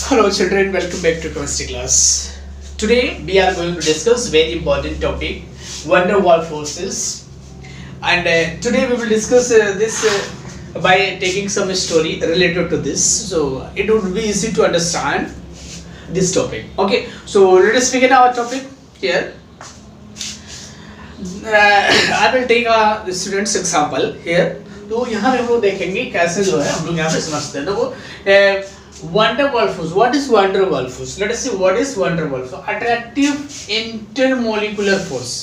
Hello children, welcome back to chemistry class. Today we are going to discuss very important topic, van der Waals forces. And today we will discuss this by taking some story related to this. So it would be easy to understand this topic. Okay, so let us begin our topic here. I will take a student's example here. तो यहाँ पे हम लोग देखेंगे कैसे जो है हम लोग यहाँ पे समझते हैं देखो van der Waals force. What is van der Waals force? Let us see what is van der Waals force. Attractive intermolecular force.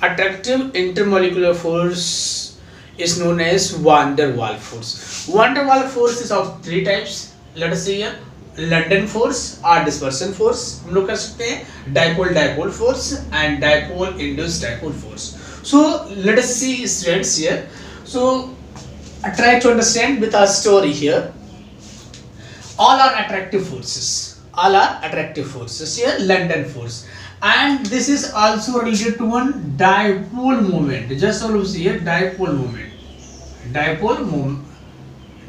Attractive intermolecular force is known as van der Waals force. Van der Waals force is of three types. Let us see here. London force or dispersion force हम लोग कर सकते हैं, dipole force and dipole induced dipole force. So let us see students here. So try to understand with our story here. All are attractive forces. All are attractive forces here. London force, and this is also related to one dipole moment. Just always see here dipole moment.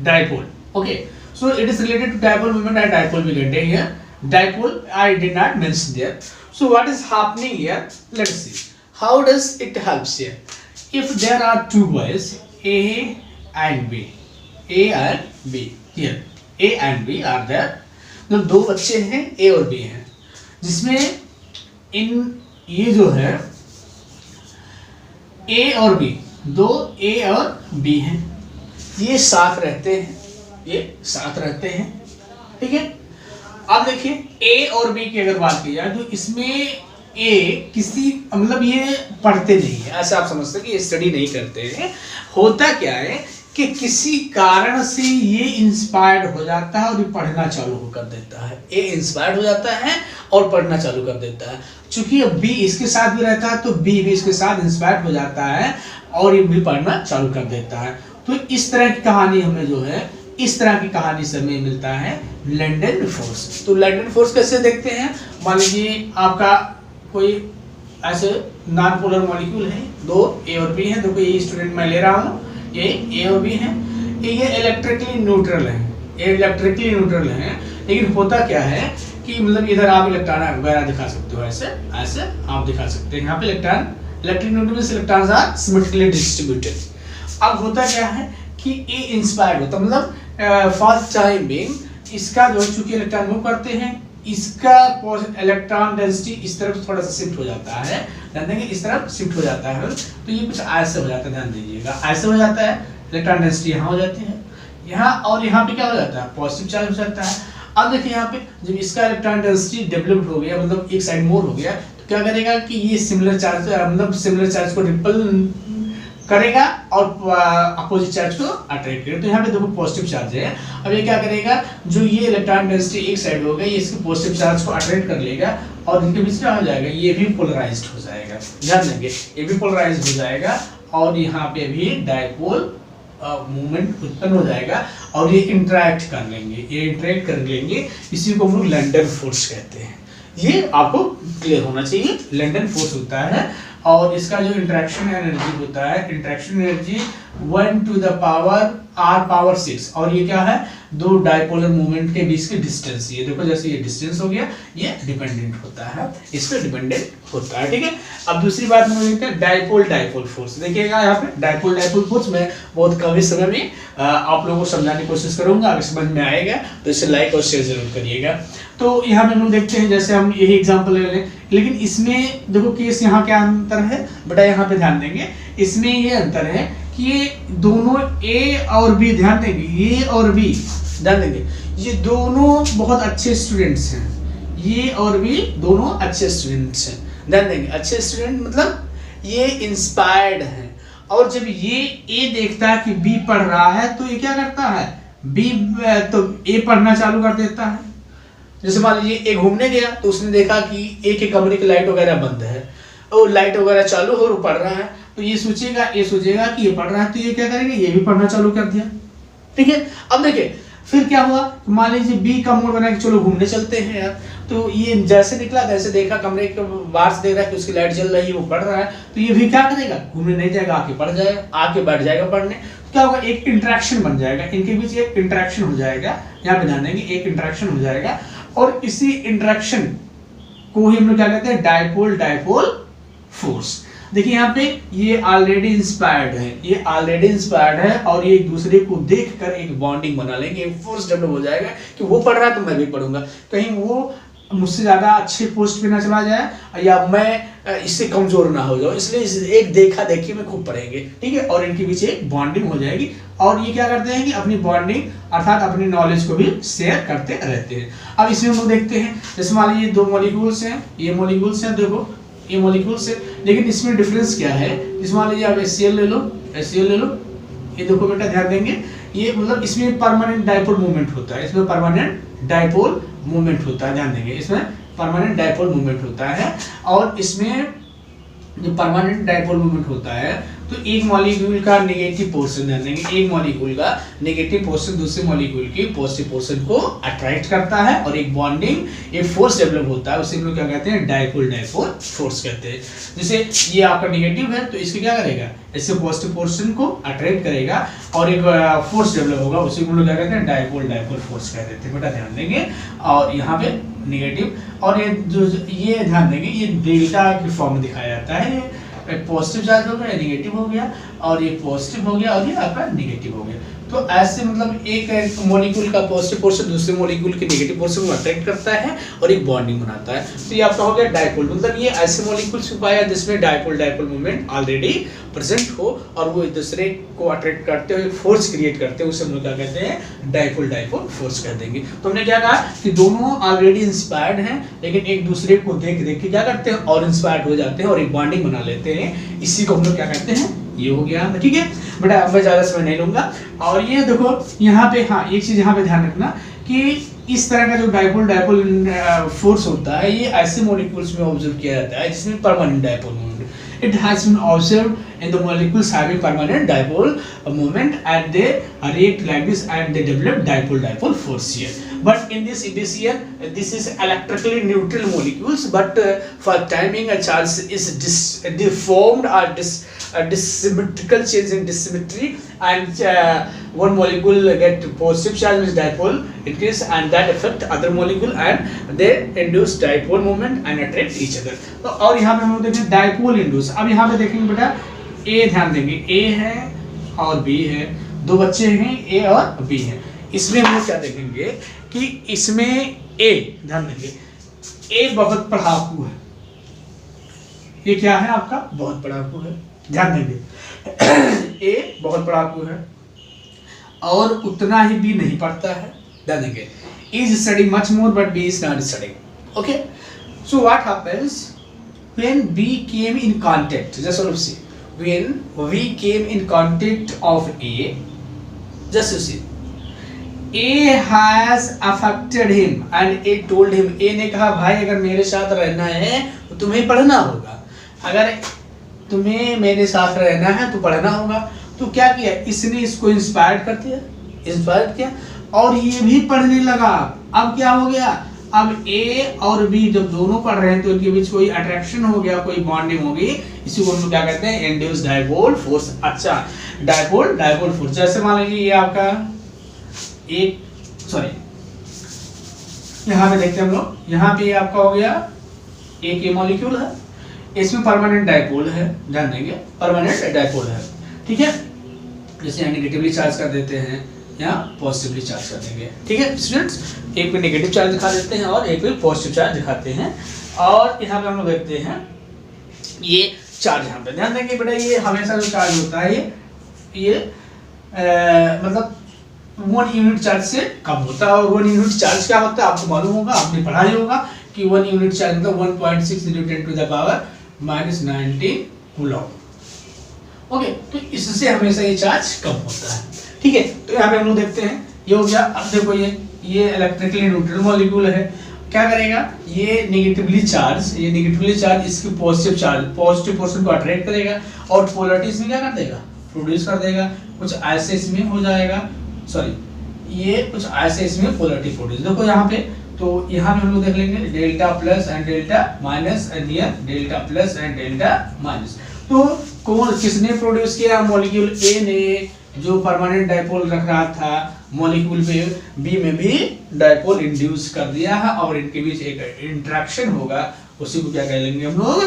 Dipole. Okay. So it is related to dipole moment and dipole we get here. Dipole I did not mention there. So what is happening here? Let's see. How does it helps here? If there are two boys A and B, A and B here. A and B are there. तो दो बच्चे हैं A और B हैं, जिसमें इन ये जो है A और B, दो A और B हैं, ये साथ रहते हैं, ये साथ रहते हैं, ठीक है। अब देखिए A और B की अगर बात की जाए तो इसमें A किसी मतलब ये पढ़ते नहीं है, ऐसा आप समझते हैं कि ये स्टडी नहीं करते हैं। होता क्या है कि किसी कारण से ये इंस्पायर्ड हो जाता है और ये पढ़ना चालू कर देता है। ए इंस्पायर्ड हो जाता है और पढ़ना चालू कर देता है। चूंकि अब बी इसके साथ भी रहता है तो बी भी इसके साथ इंस्पायर्ड हो जाता है और ये भी पढ़ना चालू कर देता है। तो इस तरह की कहानी हमें जो है, इस तरह की कहानी से हमें मिलता है लंदन फोर्स। तो लंदन फोर्स कैसे देखते हैं? मान लीजिए आपका कोई ऐसे नॉन पोलर मॉलिक्यूल है, दो ए और बी है, देखो ये स्टूडेंट मैं ले रहा हूँ, ये ए और बी है, ये इलेक्ट्रिकली न्यूट्रल है, ये इलेक्ट्रिकली न्यूट्रल है। लेकिन होता क्या है कि मतलब इधर आप इलेक्ट्रॉन वगैरह दिखा सकते हो, ऐसे ऐसे आप दिखा सकते हैं। यहाँ पे इलेक्ट्रिक न्यूट्रल से इलेक्ट्रॉन्स आर सिमेट्रिकली डिस्ट्रीब्यूटेड। अब होता क्या है कि ए इंस्पायर्ड होता, मतलब फर्स्ट टाइम बीइंग इसका जो चूंकि इलेक्ट्रॉन मूव करते हैं, इसका इलेक्ट्रॉन डेंसिटी इस तरफ थोड़ा सा शिफ्ट हो जाता है, ध्यान देंगे इस तरफ शिफ्ट हो जाता है, तो ये कुछ ऐसे हो जाता है, ध्यान दीजिएगा ऐसे हो जाता है। इलेक्ट्रॉन डेंसिटी यहाँ हो जाती है, यहाँ और यहाँ पे क्या हो जाता है, पॉजिटिव चार्ज हो जाता है। अब देखिए यहाँ पे जब इसका इलेक्ट्रॉन डेंसिटी डेवलप्ड हो गया, मतलब एक साइड मोर हो गया, तो क्या करेगा कि ये सिमिलर चार्ज मतलब सिमिलर चार्ज को रिपल करेगा और अपोजिट चार्ज को अट्रैक्ट करेगा। तो यहाँ पे देखो पॉजिटिव चार्ज है। अब ये क्या करेगा, जो ये इलेक्ट्रॉन डेंसिटी एक साइड हो गई, ये इसके पॉजिटिव चार्ज को अट्रैक्ट कर लेगा और इनके बीच क्या हो जाएगा, ये भी पोलराइज्ड हो जाएगा। ध्यान देंगे ये भी पोलराइज्ड हो जाएगा और यहाँ पे भी डाइपोल मूवमेंट उत्पन्न हो जाएगा और ये इंटरेक्ट कर लेंगे, ये इंटरेक्ट कर लेंगे। इसी को हम लोग लंदन फोर्स कहते हैं। ये आपको क्लियर होना चाहिए, लंदन फोर्स होता है। और इसका जो इंटरेक्शन एनर्जी होता है, interaction energy 1 to the power r⁻⁶। और ये क्या है, दो डाइपोलर मूवमेंट के बीच की डिस्टेंस। ये देखो जैसे ये डिस्टेंस हो गया, ये डिपेंडेंट होता है, इस पे डिपेंडेंट होता है, ठीक है। अब दूसरी बात हम देखते हैं डाइपोल फोर्स। देखिएगा यहाँ पे डाइपोल फोर्स में बहुत कम ही समय में आप लोगों को समझाने की कोशिश करूंगा। अगर समझ में आएगा तो इसे लाइक और शेयर जरूर करिएगा। तो यहाँ पे हम लोग देखते हैं, जैसे हम यही एग्जांपल ले लें, लेकिन इसमें देखो केस यहाँ क्या अंतर है बेटा, यहाँ पे ध्यान देंगे। इसमें ये अंतर है कि ये दोनों ए और बी, ध्यान देंगे ये और बी, ध्यान देंगे ये दोनों बहुत अच्छे स्टूडेंट्स हैं। ये और बी दोनों अच्छे स्टूडेंट्स हैं, ध्यान देंगे अच्छे स्टूडेंट मतलब ये इंस्पायर्ड हैं। और जब ये ए देखता है कि बी पढ़ रहा है तो ये क्या करता है, बी तो ए पढ़ना चालू कर देता है। जैसे मान लीजिए ए घूमने गया तो उसने देखा कि ए के कमरे की लाइट वगैरह बंद है और लाइट वगैरह चालू हो और पढ़ रहा है, तो ये सोचेगा कि ये पढ़ रहा है, तो ये क्या करेगा, ये भी पढ़ना चालू कर दिया, ठीक है। अब देखिए फिर क्या हुआ, मान लीजिए बी का मूड बना कि चलो घूमने चलते हैं यार, तो ये जैसे निकला तैसे देखा कमरे के बाहर से देख रहा है कि उसकी लाइट जल रही है, वो पढ़ रहा है, तो ये भी क्या करेगा, घूमने नहीं जाएगा, आके पढ़ जाएगा, आके बैठ जाएगा पढ़ने। क्या होगा, एक इंटरेक्शन बन जाएगा, इनके बीच एक इंटरेक्शन हो जाएगा। यहाँ पे ध्यान देंगे, एक इंटरेक्शन हो जाएगा और इसी इंटरेक्शन को ही हम लोग क्या कहते हैं, डायपोल डायपोल फोर्स। देखिए यहाँ पे ये ऑलरेडी इंस्पायर्ड है, ये ऑलरेडी इंस्पायर्ड है और ये एक दूसरे को देखकर एक बॉन्डिंग बना लेंगे, एक फोर्स डेवलप हो जाएगा कि वो पढ़ रहा है तो मैं भी पढ़ूंगा, कहीं वो मुझसे ज्यादा अच्छे पोस्ट पे ना चला जाए या मैं इससे कमजोर ना हो जाऊं, इसलिए एक देखा देखी में खूब पढ़ेंगे, ठीक है। और इनके पीछे एक बॉन्डिंग हो जाएगी और ये क्या करते हैं कि अपनी बॉन्डिंग अर्थात अपनी नॉलेज को भी शेयर करते रहते हैं। अब इसमें हम लोग देखते हैं, जैसे मान लीजिए 2 मॉलिक्यूल्स हैं, ये मॉलिक्यूल्स हैं, देखो ये मॉलिक्यूल्स है, लेकिन इसमें डिफरेंस क्या है, इस मान लीजिए आप HCl ले लो, HCl ले लो, ये देखो बेटा ध्यान देंगे, ये मतलब इसमें परमानेंट डायपोल मूवमेंट होता है, इसमें परमानेंट डायपोल मूवमेंट होता है, ध्यान देंगे इसमें परमानेंट डायपोल मूवमेंट होता है। और इसमें जो परमानेंट डायपोल मूवमेंट होता है तो एक मॉलिक्यूल का नेगेटिव पोर्शन ध्यान देंगे, एक मॉलिक्यूल का नेगेटिव पोर्शन दूसरे मॉलिक्यूल की पॉजिटिव पोर्शन को अट्रैक्ट करता है और एक बॉन्डिंग एक फोर्स डेवलप होता है, उसे हम लोग क्या कहते हैं, डायपोल डायपोल फोर्स कहते हैं। जैसे ये आपका नेगेटिव है तो इसके क्या करेगा, इससे पॉजिटिव पोर्शन को अट्रैक्ट करेगा और एक फोर्स डेवलप होगा, उसे हम लोग क्या कहते हैं, डायपोल डायपोल फोर्स कह देते हैं, बेटा ध्यान देंगे। और यहाँ पे नेगेटिव और ये ध्यान देंगे, ये डेल्टा की फॉर्म में दिखाया जाता है, एक पॉजिटिव चार्ज हो गया, नेगेटिव हो गया और ये पॉजिटिव हो गया और ये आपका नेगेटिव हो गया। तो ऐसे मतलब एक मॉलिक्यूल का पॉजिटिव पोर्शन दूसरे मॉलिक्यूल के नेगेटिव पोर्शन को अट्रैक्ट करता है और एक बॉन्डिंग बनाता है, तो ये आपका हो गया डायपोल। मतलब ये ऐसे मॉलिक्यूल्स को पाया जिसमें dipole dipole movement already present हो और वो एक दूसरे को अट्रैक्ट करते हुए फोर्स क्रिएट करते हैं, उसे हम लोग क्या कहते हैं, डायपोल डायपोल फोर्स कह देंगे। तो हमने क्या कहा कि दोनों ऑलरेडी इंस्पायर्ड हैं लेकिन एक दूसरे को देख देख के क्या करते हैं और इंस्पायर्ड हो जाते हैं और एक बॉन्डिंग बना लेते हैं, इसी को हम लोग क्या कहते हैं, ये हो गया, ठीक है बेटा। अब मैं ज्यादा समय नहीं लूंगा। और ये देखो यहाँ पे, हाँ एक चीज यहाँ पे ध्यान रखना कि इस तरह का जो डायपोल डायपोल फोर्स होता है ये ऐसे मॉलिक्यूल्स में ऑब्जर्व किया जाता है जिसमें permanent dipole movement, it has been observed in the molecules having permanent dipole moment and they react like this and they develop dipole dipole force here. But in this here this is electrically neutral molecules, but for timing a charge is deformed or dissymmetrical change in dissymmetry and one molecule get positive charge with dipole increase and that affect other molecule and they induce dipole moment and attract each other. तो और यहाँ पे हम लोग देखें dipole induce. अब यहाँ पे देखेंगे बेटा ए, ध्यान देंगे ए है और बी है, दो बच्चे हैं ए और बी है। इसमें हम लोग क्या देखेंगे कि इसमें ए, ध्यान देंगे ए बहुत पढ़ाकू है, ये क्या है आपका, बहुत पढ़ाकू है, ध्यान देंगे ए बहुत पढ़ाकू है और उतना ही बी नहीं पढ़ता है, ध्यान देंगे is study much more but B is not studying. Okay, so what happens when B came in contact, just sort of see, when we came in contact of A, just to see, A has affected him and A told him, A ने कहा भाई अगर मेरे साथ रहना है तो तुम्हें पढ़ना होगा, अगर तुम्हें मेरे साथ रहना है तो पढ़ना होगा। तो क्या किया इसने, इसको इंस्पायर कर दिया, इंस्पायर किया और ये भी पढ़ने लगा। अब क्या हो गया, अब ए और बी जब दोनों पढ़ रहे हैं तो इनके बीच कोई अट्रैक्शन हो गया, कोई बॉन्डिंग हो गई, इसी को हम लोग क्या कहते हैं, इंड्यूस डायपोल फोर्स। अच्छा, डायपोल डायपोल फोर्स, जैसे मान लीजिए ये आपका एक, सॉरी यहाँ पे देखते हैं हम लोग, यहाँ पे आपका हो गया एक मॉलिक्यूल है, इसमें परमानेंट डायपोल है, ध्यान देंगे परमानेंट डायपोल है, ठीक है। जैसे यहाँ नेगेटिवली चार्ज कर देते हैं या पॉजिटिवली चार्ज कर देंगे, ठीक है स्टूडेंट्स। एक पे नेगेटिव चार्ज दिखा देते हैं और एक पे पॉजिटिव चार्ज दिखाते हैं। और यहाँ पे हम लोग देखते हैं ये चार्ज, यहाँ पे ध्यान देंगे बेटा ये हमेशा जो चार्ज होता है ये मतलब 1 यूनिट चार्ज से कम होता है। और 1 यूनिट चार्ज क्या होता है आपको मालूम होगा, आपने पढ़ा ही होगा कि 1 यूनिट चार्ज मतलब 1.6 × 10⁻⁻⁹ कूलॉम। ओके, तो इससे हमेशा ये चार्ज कम होता है, ठीक है। तो यहाँ पे हम लोग देखते हैं ये हो गया। अब देखो ये इलेक्ट्रिकली न्यूट्रल मॉलिक्यूल है, क्या करेगा ये नेगेटिवली चार्ज इसकी पॉजिटिव चार्ज पॉजिटिव पोर्शन को अट्रैक्ट करेगा और पोलैरिटी इसमें क्या कर देगा, प्रोड्यूस कर देगा, कुछ ऐसे इसमें हो जाएगा, सॉरी ये कुछ ऐसे इसमें पोलैरिटी प्रोड्यूस। देखो यहाँ पे, तो यहाँ पे हम लोग देख लेंगे delta plus and delta minus and here delta plus and delta minus. तो कौन किसने प्रोड्यूस किया? मॉलिक्यूल ए ने जो परमानेंट डाइपोल रख रहा था, मॉलिक्यूल बी में भी डाइपोल इंड्यूस कर दिया है और इनके बीच एक इंटरेक्शन होगा, उसी को क्या कह लेंगे हम लोग?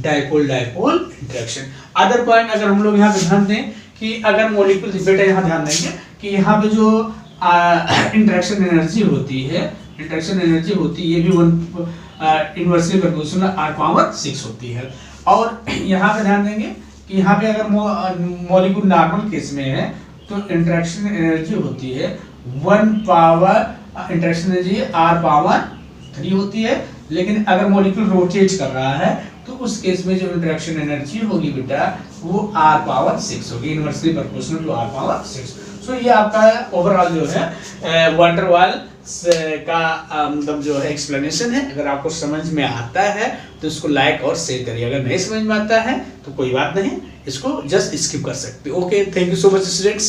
Dipole dipole interaction. Other point अगर हम लोग यहाँ पे ध्यान दें कि अगर मॉलिक्यूल, बेटा यहाँ ध्यान देंगे कि यहाँ पे जो इंटरेक्शन एनर्जी होती है, इंटरेक्शन एनर्जी होती है, ये भी इनवर्सली प्रोपोर्शनल r⁻⁶ होती है। और यहाँ पे ध्यान देंगे कि यहाँ पे अगर मॉलिक्यूल नॉर्मल केस में है तो इंटरेक्शन एनर्जी होती है 1 पावर, इंटरेक्शन एनर्जी r⁻³ होती है। लेकिन अगर मॉलिक्यूल रोटेट कर रहा है तो उस केस में जो इंटरेक्शन एनर्जी होगी बेटा वो r⁻⁶ होगी, इनवर्सली प्रोपोर्शनल टू r⁻⁶। सो ये आपका ओवरऑल जो है वैन डर वाल का मतलब जो है एक्सप्लेनेशन है। अगर आपको समझ में आता है तो इसको लाइक और शेयर करिए, अगर नहीं समझ में आता है तो कोई बात नहीं, इसको जस्ट स्किप कर सकते हो। Okay, thank you so much students.